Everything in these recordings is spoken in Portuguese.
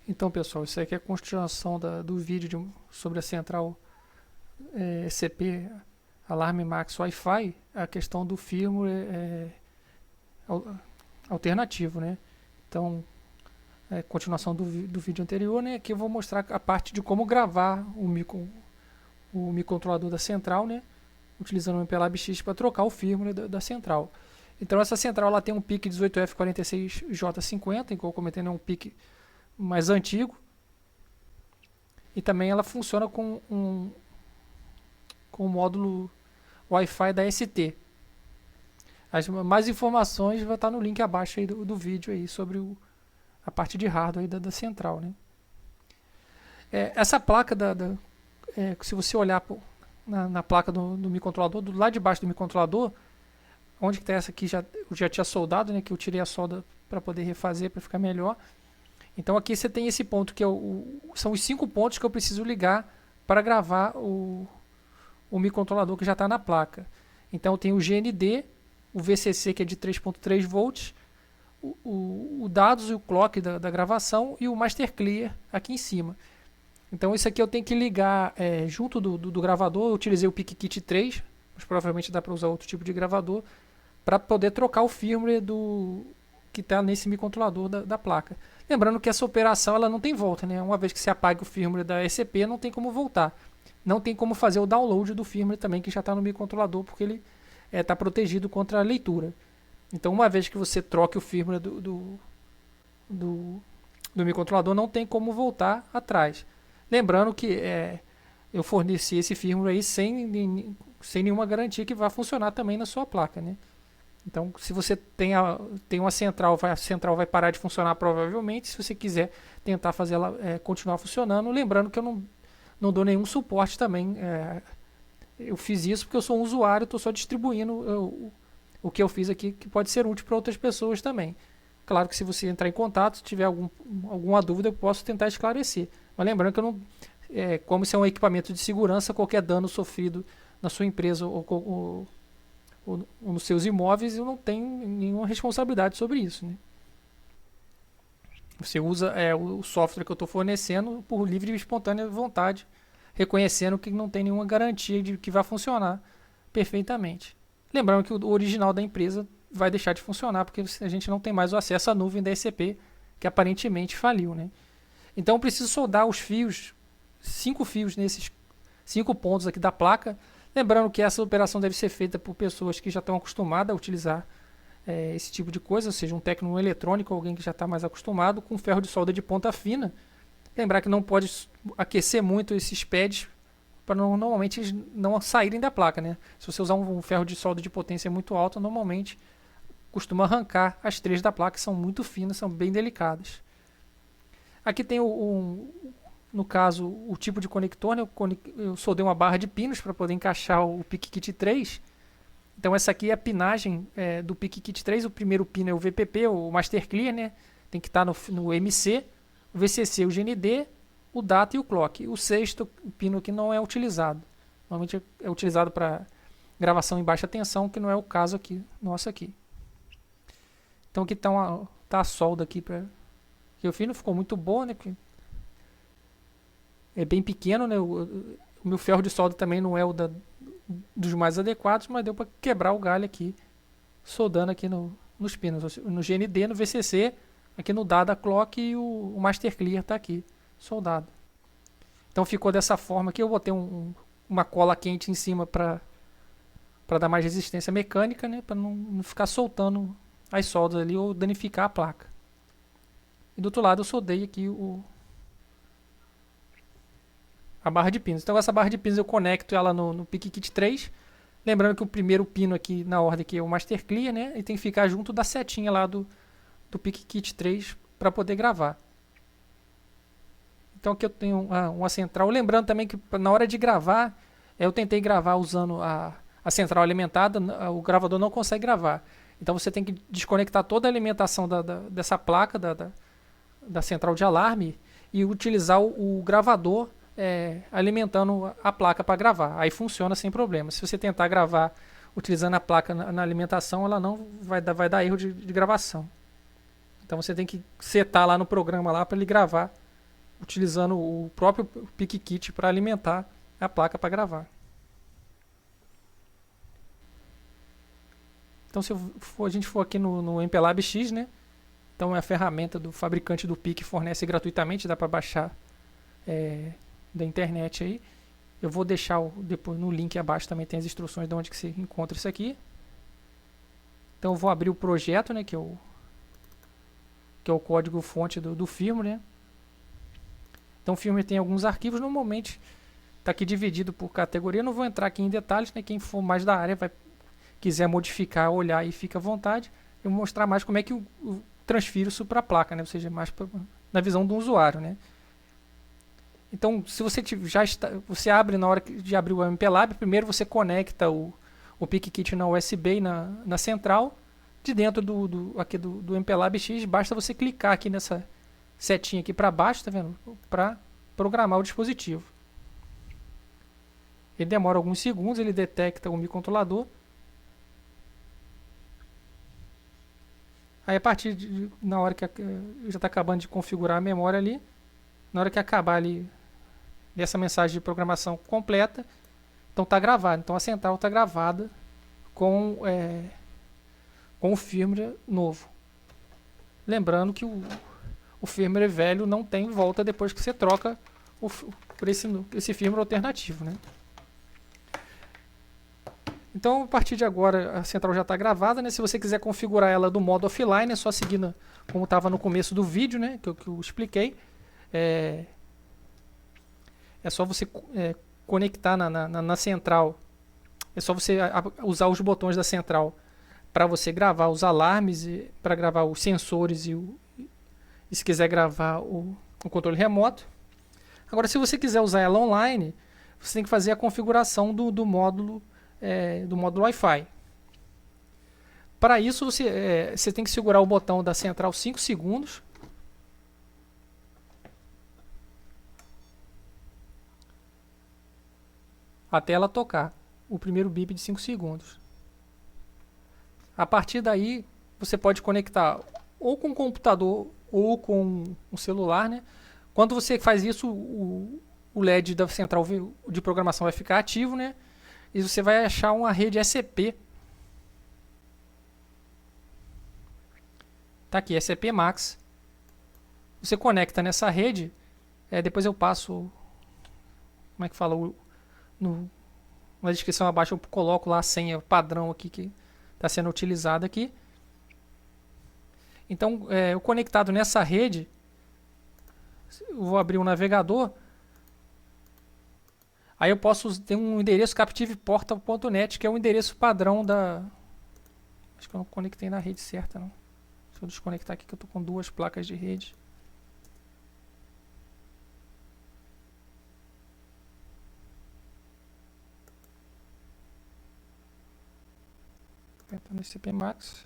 Então, pessoal, isso aqui é a continuação do vídeo sobre a central ECP Alarme Max Wi-Fi, a questão do firmware alternativo, né? Então, continuação do vídeo anterior, né? Aqui eu vou mostrar a parte de como gravar o microcontrolador da central, né? Utilizando o MPLAB-X para trocar o firmware da central. Então, essa central ela tem um PIC 18F46J50, igual eu comentei, é um PIC mais antigo, e também ela funciona com o módulo Wi-Fi da ST. Mais informações vai estar no link abaixo aí do vídeo aí sobre a parte de hardware aí da central, né? Essa placa se você olhar na placa do microcontrolador, do lado de baixo do microcontrolador, onde que está essa aqui, eu já tinha soldado, né, que eu tirei a solda para poder refazer, para ficar melhor. Então aqui você tem esse ponto que são os 5 pontos que eu preciso ligar para gravar o microcontrolador que já está na placa. Então eu tenho o GND, o VCC que é de 3.3 volts, o dados e o clock da gravação e o Master Clear aqui em cima. Então isso aqui eu tenho que ligar junto do gravador. Eu utilizei o PicKit 3, mas provavelmente dá para usar outro tipo de gravador, para poder trocar o firmware que está nesse microcontrolador da placa. Lembrando que essa operação ela não tem volta, né? Uma vez que você apaga o firmware da ECP, não tem como voltar. Não tem como fazer o download do firmware também, que já está no microcontrolador, porque ele está protegido contra a leitura. Então, uma vez que você troque o firmware do microcontrolador, não tem como voltar atrás. Lembrando que eu forneci esse firmware aí sem nenhuma garantia que vai funcionar também na sua placa, né? Então, se você tem uma central, a central vai parar de funcionar provavelmente. Se você quiser tentar fazer ela continuar funcionando, lembrando que eu não dou nenhum suporte também. Eu fiz isso porque eu sou um usuário, estou só distribuindo o que eu fiz aqui, que pode ser útil para outras pessoas também. Claro que se você entrar em contato, se tiver alguma dúvida, eu posso tentar esclarecer. Mas lembrando que eu não, como isso é um equipamento de segurança, qualquer dano sofrido na sua empresa ou nos seus imóveis, eu não tenho nenhuma responsabilidade sobre isso, né? Você usa o software que eu estou fornecendo por livre e espontânea vontade, reconhecendo que não tem nenhuma garantia de que vai funcionar perfeitamente. Lembrando que o original da empresa vai deixar de funcionar, porque a gente não tem mais o acesso à nuvem da ECP, que aparentemente faliu, né? Então eu preciso soldar os fios, 5 fios nesses 5 pontos aqui da placa. Lembrando que essa operação deve ser feita por pessoas que já estão acostumadas a utilizar esse tipo de coisa, ou seja, um técnico eletrônico, alguém que já está mais acostumado, com ferro de solda de ponta fina. Lembrar que não pode aquecer muito esses pads para normalmente eles não saírem da placa, né? Se você usar um ferro de solda de potência muito alta, normalmente costuma arrancar as três da placa, que são muito finas, são bem delicadas. Aqui tem no caso, o tipo de conector, né? Eu soldei uma barra de pinos para poder encaixar o PicKit 3. Então essa aqui é a pinagem do PicKit 3. O primeiro pino é o VPP, o Master Clear, né? Tem que estar no MC, o VCC, o GND, o data e o clock. O sexto pino aqui não é utilizado. Normalmente é utilizado para gravação em baixa tensão, que não é o caso aqui nosso aqui. Então aqui tá a solda aqui que eu fiz, não ficou muito boa, né? Porque é bem pequeno, né? O meu ferro de solda também não é dos mais adequados, mas deu para quebrar o galho aqui, soldando aqui nos pinos, no GND, no VCC, aqui no data clock, e o Master Clear está aqui, soldado. Então ficou dessa forma aqui. Eu botei uma cola quente em cima para dar mais resistência mecânica, né? Para não ficar soltando as soldas ali ou danificar a placa. E do outro lado eu soldei aqui a barra de pinos. Então essa barra de pinos eu conecto ela no PicKit 3. Lembrando que o primeiro pino aqui na ordem aqui é o Master Clear, né? E tem que ficar junto da setinha lá do PicKit 3 para poder gravar. Então aqui eu tenho uma central. Lembrando também que na hora de gravar, eu tentei gravar usando a central alimentada, o gravador não consegue gravar. Então você tem que desconectar toda a alimentação dessa placa, da central de alarme, e utilizar o gravador alimentando a placa para gravar. Aí funciona sem problema. Se você tentar gravar utilizando a placa na alimentação, ela não vai dar erro de gravação. Então você tem que setar lá no programa lá para ele gravar utilizando o próprio PicKit para alimentar a placa para gravar. Então, se a gente for aqui no MPLAB X, né? Então é a ferramenta do fabricante do PIC, fornece gratuitamente, dá para baixar da internet aí. Eu vou deixar depois no link abaixo também tem as instruções de onde que você encontra isso aqui. Então eu vou abrir o projeto, né, que é o código fonte do firmware, né? Então o firmware tem alguns arquivos, normalmente está aqui dividido por categoria. Eu não vou entrar aqui em detalhes, né? Quem for mais da área quiser modificar, olhar e fica à vontade. Eu vou mostrar mais como é que eu transfiro isso para a placa, né? Ou seja, mais na visão do usuário, né? Então, se você você abre na hora de abrir o MPLAB, primeiro você conecta o PicKit na USB e na central. De dentro do MPLAB X, basta você clicar aqui nessa setinha aqui para baixo, tá vendo? Para programar o dispositivo. Ele demora alguns segundos, ele detecta o microcontrolador. Aí a partir na hora que já está acabando de configurar a memória ali, na hora que acabar ali dessa mensagem de programação completa, então está gravado. Então a central está gravada com o firmware novo. Lembrando que o firmware velho não tem volta depois que você troca por esse firmware alternativo, né? Então, a partir de agora, a central já está gravada, né? Se você quiser configurar ela do modo offline, é só seguir como estava no começo do vídeo, né? Que eu expliquei. É só você conectar na central. É só você usar os botões da central para você gravar os alarmes, para gravar os sensores e se quiser gravar o controle remoto. Agora, se você quiser usar ela online, você tem que fazer a configuração do módulo Wi-Fi. Para isso, você tem que segurar o botão da central 5 segundos. Até ela tocar o primeiro bip de 5 segundos. A partir daí, você pode conectar ou com o computador ou com o celular, né? Quando você faz isso, o LED da central de programação vai ficar ativo, né? E você vai achar uma rede SCP. Tá aqui, SCP Max. Você conecta nessa rede. Depois eu passo. Como é que fala? Na descrição abaixo eu coloco lá a senha padrão aqui que está sendo utilizada aqui. Então, eu conectado nessa rede, eu vou abrir um navegador. Aí eu posso ter um endereço captiveportal.net, que é o endereço padrão da... Acho que eu não conectei na rede certa, não. Deixa eu desconectar aqui que eu estou com 2 placas de rede. Entrando no SCP Max.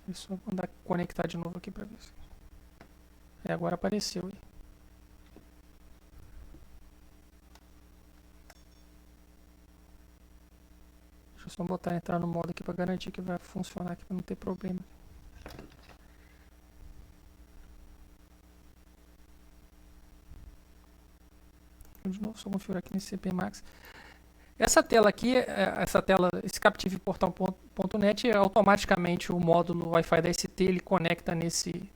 Deixa eu mandar conectar de novo aqui para ver. Agora apareceu aí. Deixa eu só botar entrar no modo aqui para garantir que vai funcionar aqui para não ter problema. De novo, só configurar aqui no SCP Max. Essa tela aqui, esse captiveportal.net, automaticamente o módulo Wi-Fi da ST ele conecta ele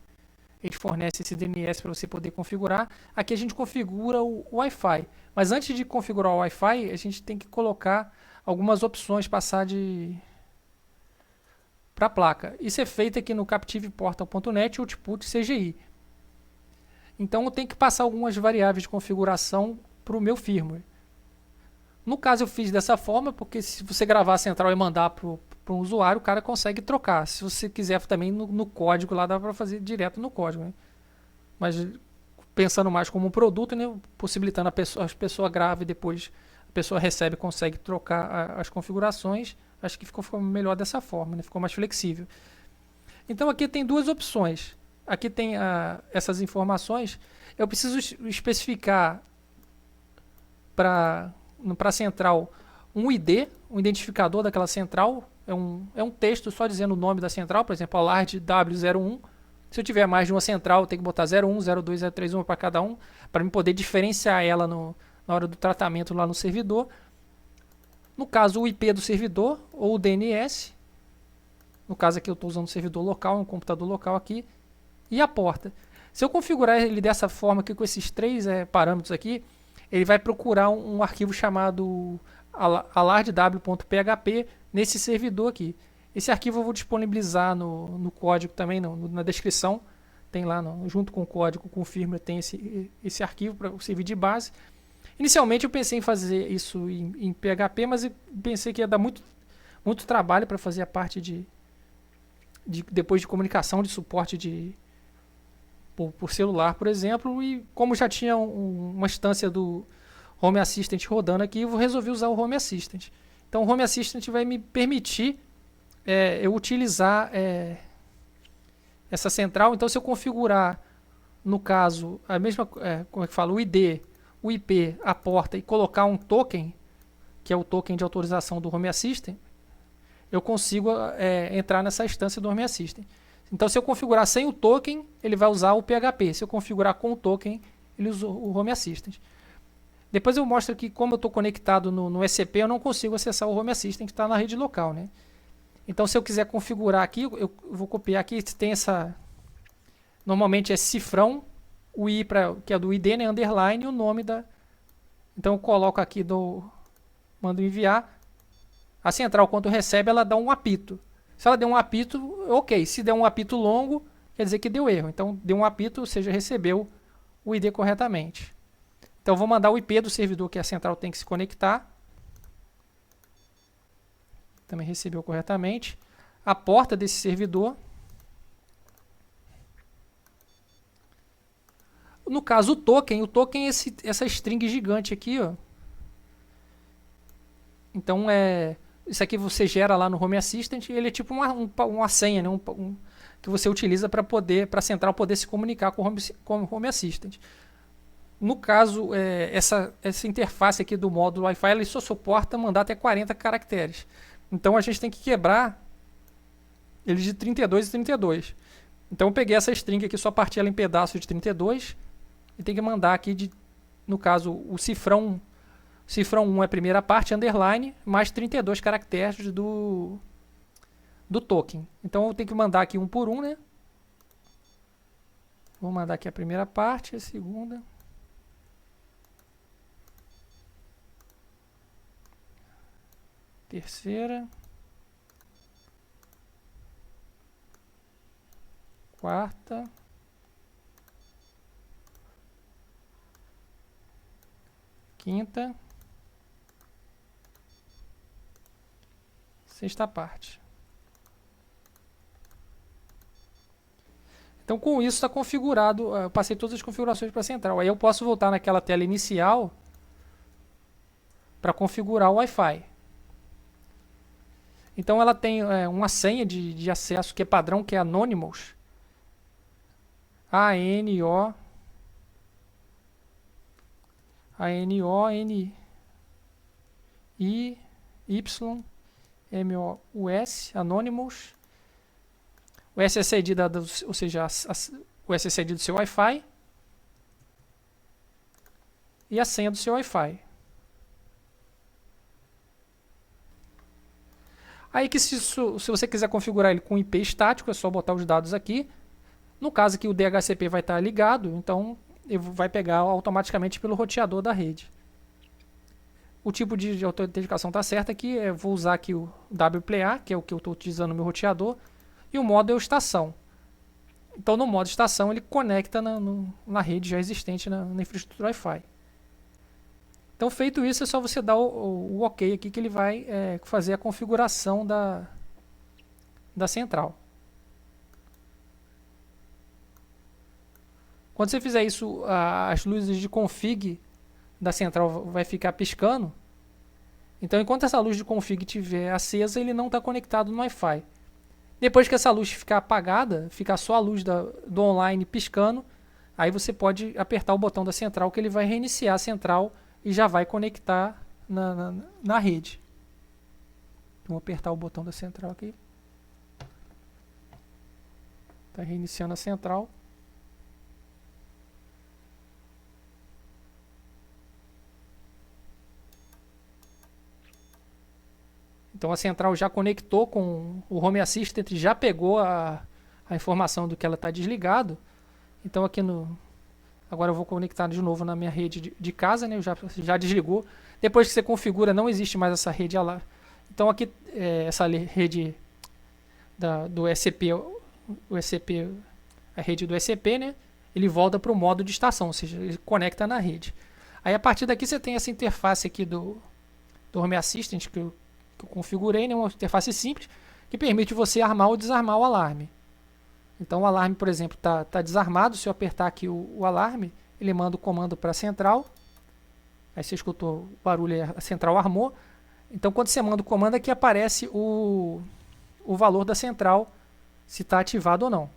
fornece esse DNS para você poder configurar. Aqui a gente configura o Wi-Fi, mas antes de configurar o Wi-Fi, a gente tem que colocar algumas opções, passar para a placa. Isso é feito aqui no captiveportal.net, output CGI. Então eu tenho que passar algumas variáveis de configuração para o meu firmware. No caso eu fiz dessa forma, porque se você gravar a central e mandar para um usuário, o cara consegue trocar. Se você quiser também no código lá, dá para fazer direto no código, né? Mas pensando mais como um produto, né? Possibilitando a pessoa grava e depois a pessoa recebe e consegue trocar as configurações. Acho que ficou melhor dessa forma, né? Ficou mais flexível. Então aqui tem 2 opções. Aqui tem essas informações. Eu preciso especificar para a central um ID, um identificador daquela central, é um texto só dizendo o nome da central, por exemplo, Alarde W01. Se eu tiver mais de uma central, eu tenho que botar 01, 02, 03, uma para cada um, para me poder diferenciar ela na hora do tratamento lá no servidor. No caso, o IP do servidor, ou o DNS. No caso aqui eu estou usando um servidor local, um computador local aqui. E a porta. Se eu configurar ele dessa forma aqui, com esses três parâmetros aqui, ele vai procurar um arquivo chamado alardw.php nesse servidor aqui. Esse arquivo eu vou disponibilizar no código também, na descrição. Tem lá, junto com o código, com o firmware, tem esse arquivo para servir de base. Inicialmente eu pensei em fazer isso em PHP, mas eu pensei que ia dar muito trabalho para fazer a parte depois de comunicação, de suporte por celular, por exemplo. E como já tinha uma instância do Home Assistant rodando aqui, eu resolvi usar o Home Assistant. Então o Home Assistant vai me permitir eu utilizar essa central. Então se eu configurar, no caso, a mesma, como é que fala, o ID, o IP, a porta, e colocar um token, que é o token de autorização do Home Assistant, eu consigo entrar nessa instância do Home Assistant. Então se eu configurar sem o token, ele vai usar o PHP. Se eu configurar com o token, ele usa o Home Assistant. Depois eu mostro que, como eu estou conectado no ECP, eu não consigo acessar o Home Assistant que está na rede local, né? Então se eu quiser configurar aqui, eu vou copiar aqui, tem essa... Normalmente é cifrão, o I, que é do ID, né, underline, e o nome da... Então eu coloco aqui, mando enviar. A central, quando recebe, ela dá um apito. Se ela der um apito, ok. Se der um apito longo, quer dizer que deu erro. Então deu um apito, ou seja, recebeu o ID corretamente. Então eu vou mandar o IP do servidor que a central tem que se conectar. Também recebeu corretamente. A porta desse servidor. No caso, o token é essa string gigante aqui, ó. Então, isso aqui você gera lá no Home Assistant, e ele é tipo uma senha, né? Que você utiliza para a central poder se comunicar com o Home Assistant. No caso, essa interface aqui do módulo Wi-Fi, ele só suporta mandar até 40 caracteres. Então, a gente tem que quebrar ele de 32 e 32. Então, eu peguei essa string aqui, só parti ela em pedaços de 32, e tem que mandar aqui, no caso, o cifrão 1 é a primeira parte, underline, mais 32 caracteres do token. Então eu tenho que mandar aqui um por um, né? Vou mandar aqui a primeira parte, a segunda. Terceira. Quarta. Quinta. Sexta parte. Então com isso está configurado, eu passei todas as configurações para a central. Aí eu posso voltar naquela tela inicial para configurar o Wi-Fi. Então ela tem uma senha de acesso que é padrão, que é Anonymous. ANONYMOUS, Anonymous. O SSID, ou seja, o SSID do seu Wi-Fi. E a senha do seu Wi-Fi. Aí que se você quiser configurar ele com IP estático, é só botar os dados aqui. No caso aqui o DHCP vai estar ligado, então ele vai pegar automaticamente pelo roteador da rede. O tipo de autenticação está certo aqui, eu vou usar aqui o WPA, que é o que eu estou utilizando no meu roteador, e o modo é o estação. Então no modo estação ele conecta na rede já existente na infraestrutura Wi-Fi. Então feito isso, é só você dar o OK aqui que ele vai fazer a configuração da central. Quando você fizer isso, as luzes de config da central vai ficar piscando. Então enquanto essa luz de config estiver acesa, ele não está conectado no Wi-Fi. Depois que essa luz ficar apagada, ficar só a luz do online piscando, aí você pode apertar o botão da central que ele vai reiniciar a central e já vai conectar na rede. Vamos apertar o botão da central aqui. Está reiniciando a central. Então a central já conectou com o Home Assistant, já pegou a informação do que ela está desligado. Então aqui no... Agora eu vou conectar de novo na minha rede de casa, né? Já desligou. Depois que você configura, não existe mais essa rede lá. Então aqui, essa rede do SCP, a rede do SCP, né? Ele volta para o modo de estação, ou seja, ele conecta na rede. Aí a partir daqui você tem essa interface aqui do Home Assistant que eu configurei, né? Uma interface simples que permite você armar ou desarmar o alarme. Então o alarme, por exemplo, está desarmado. Se eu apertar aqui o alarme, ele manda o comando para a central. Aí você escutou o barulho, a central armou. Então quando você manda o comando, aqui aparece o valor da central, se está ativado ou não.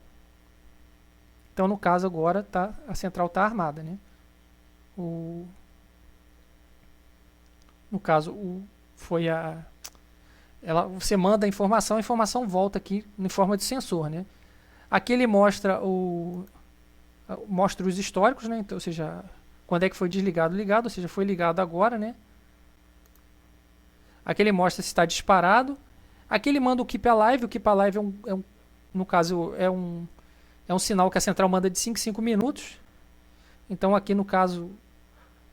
Então no caso agora a central está armada, né? No caso foi você manda a informação volta aqui em forma de sensor, né? Aqui ele mostra os históricos, né? Então, ou seja, quando é que foi desligado, ligado, ou seja, foi ligado agora, né? Aqui ele mostra se está disparado. Aqui ele manda o Keep Alive. O Keep Alive no caso é um sinal que a central manda de 5 em 5 minutos. Então aqui no caso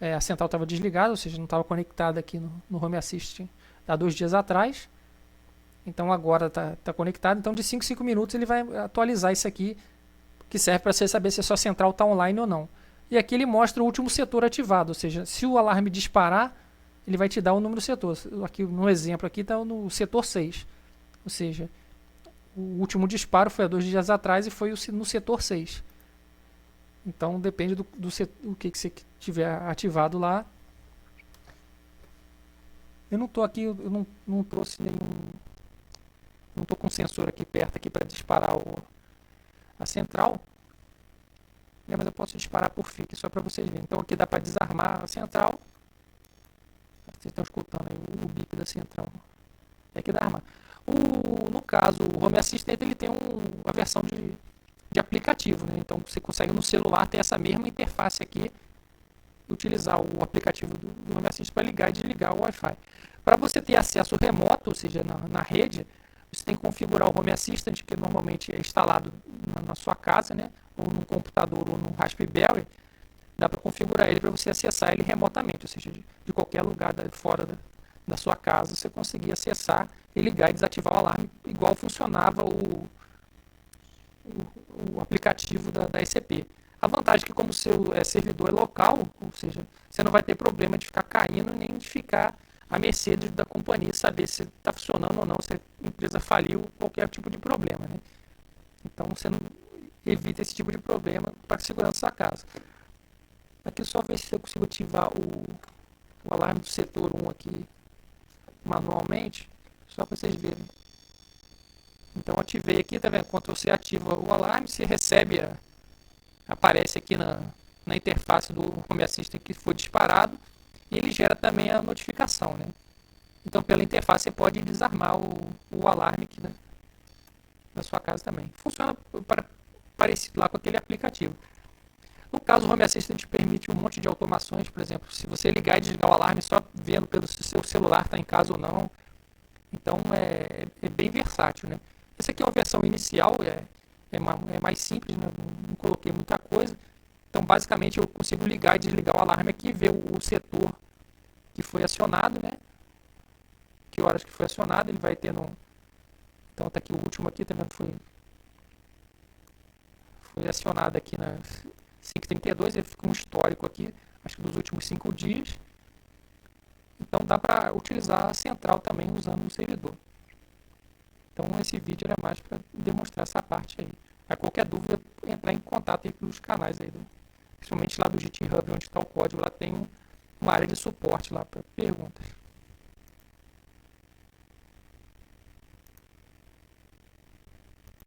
a central estava desligada, ou seja, não estava conectada aqui no Home Assistant há 2 dias atrás. Então agora está conectado. Então de 5 em 5 minutos ele vai atualizar isso aqui, que serve para você saber se a sua central está online ou não. E aqui ele mostra o último setor ativado, ou seja, se o alarme disparar, ele vai te dar o número do setor. Aqui no exemplo aqui está no setor 6. Ou seja, o último disparo foi há 2 dias atrás e foi no setor 6. Então depende do que você tiver ativado lá. Eu não estou aqui, eu não trouxe nenhum... Não estou com o sensor aqui perto aqui para disparar a central. Mas eu posso disparar por fio aqui só para vocês verem. Então aqui dá para desarmar a central. Vocês estão escutando aí o bip da central. É que dá arma. No caso, o Home Assistant ele tem uma versão de aplicativo, né? Então você consegue no celular ter essa mesma interface aqui, utilizar o aplicativo do Home Assistant para ligar e desligar o Wi-Fi. Para você ter acesso remoto, ou seja, na rede, você tem que configurar o Home Assistant, que normalmente é instalado na sua casa, né? Ou no computador ou no Raspberry. Dá para configurar ele para você acessar ele remotamente, ou seja, de qualquer lugar fora da sua casa, você conseguir acessar e ligar e desativar o alarme, igual funcionava o aplicativo da SCP. A vantagem é que como o seu servidor é local, ou seja, você não vai ter problema de ficar caindo nem de ficar à mercê da companhia, saber se está funcionando ou não, se a empresa faliu, qualquer tipo de problema, né? Então você não evita esse tipo de problema para a segurança da sua casa. Aqui só ver se eu consigo ativar o alarme do setor 1 aqui manualmente, só para vocês verem. Então ativei aqui, tá vendo? Quando você ativa o alarme, você recebe, aparece aqui na interface do Home Assistant que foi disparado, e ele gera também a notificação, né? Então pela interface você pode desarmar o alarme aqui da sua casa também. Funciona parecido lá com aquele aplicativo. No caso, o Home Assistant permite um monte de automações, por exemplo, se você ligar e desligar o alarme só vendo pelo se o seu celular está em casa ou não. Então é bem versátil, né? Essa aqui é uma versão inicial, é mais simples, né? Não coloquei muita coisa. Então basicamente eu consigo ligar e desligar o alarme aqui, ver o setor que foi acionado, né? Que horas que foi acionado, ele vai ter Então tá aqui o último aqui, tá vendo? Foi acionado aqui na 5h32, ele fica um histórico aqui, acho que dos últimos 5 dias. Então dá para utilizar a central também usando o servidor. Então esse vídeo era mais para demonstrar essa parte aí. A qualquer dúvida, entrar em contato aí pelos canais aí, principalmente lá do GitHub, onde está o código, lá tem uma área de suporte lá para perguntas.